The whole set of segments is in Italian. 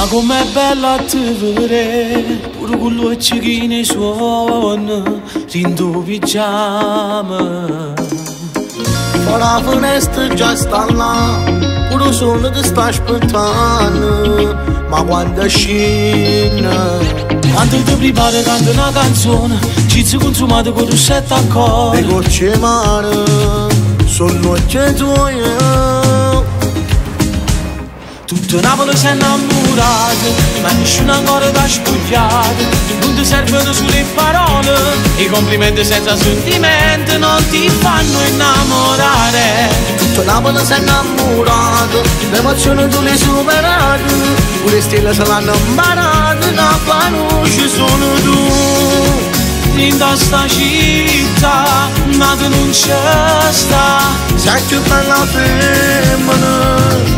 Ma com'è bella a te vedere, pure con gli occhi nei suoni, rindo pigiama. Fa la finestra già sta là, pure il sole ti sta aspettando, ma quando scende. Quando ti prepari canta una canzone, ci si consumate con rossetto a cuore. Le gocce mare, sono occhi tuoi. Tutto Napoli si è innamorato, ma nessuno ancora t'ha spogliato. Non ti servono solo le parole, i complimenti senza sentimenti non ti fanno innamorare. Tutto Napoli si è innamorato, le emozioni tu le superate, pure le stelle se l'hanno imparate, la conosci sono tu. In sta città, ma tu non c'è sta, sei più bella femmina.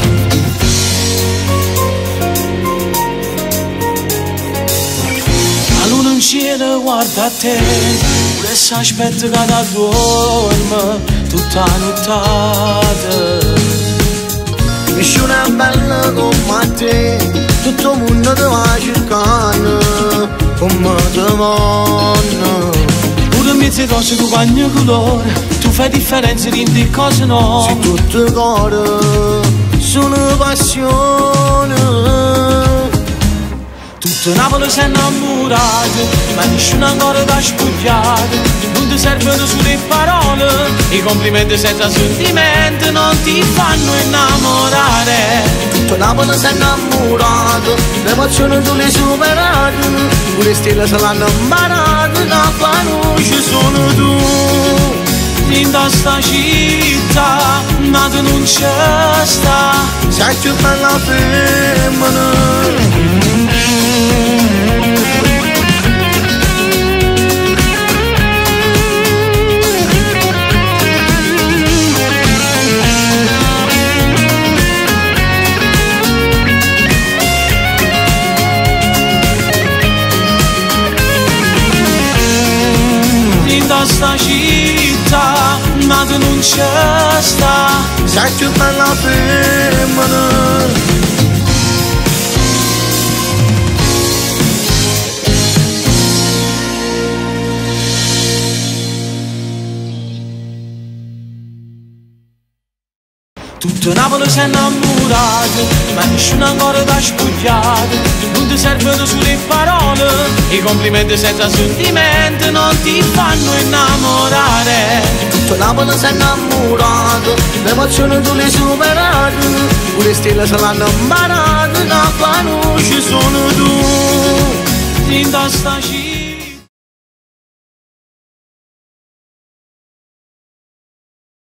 In cielo guarda a te, pure se aspetta che da dorme tutta nottata. Nessuno è bello come te, tutto il mondo ti va cercando, come te vanno. Pure in mezzo ai cose tu bagni colore, tu fai differenza di cose no. Se tutto cuore, sono passione. Tutto Napoli si è innamorato, ma nessuno ancora t'ha spogliato. Non ti servono solo le parole, i complimenti senza sentimenti non ti fanno innamorare. Tutto Napoli si è innamorato, le emozioni tu le superate, pure le stelle se l'hanno imparate, la conosci sono tu. In sta città, ma tu non c'è sta, sei più bella femmina. Sta città, ma tu non c'è sta, sei più bella femmina. Tutto Napoli si è innamorato, ma nessuno ancora t'ha spogliato. Non ti servono solo le parole, i complimenti senza sentimenti non ti fanno innamorare. Tutto Napoli si è innamorato, le emozioni tu le superate, pure le stelle se l'hanno imparate, la conosci sono tu. In sta città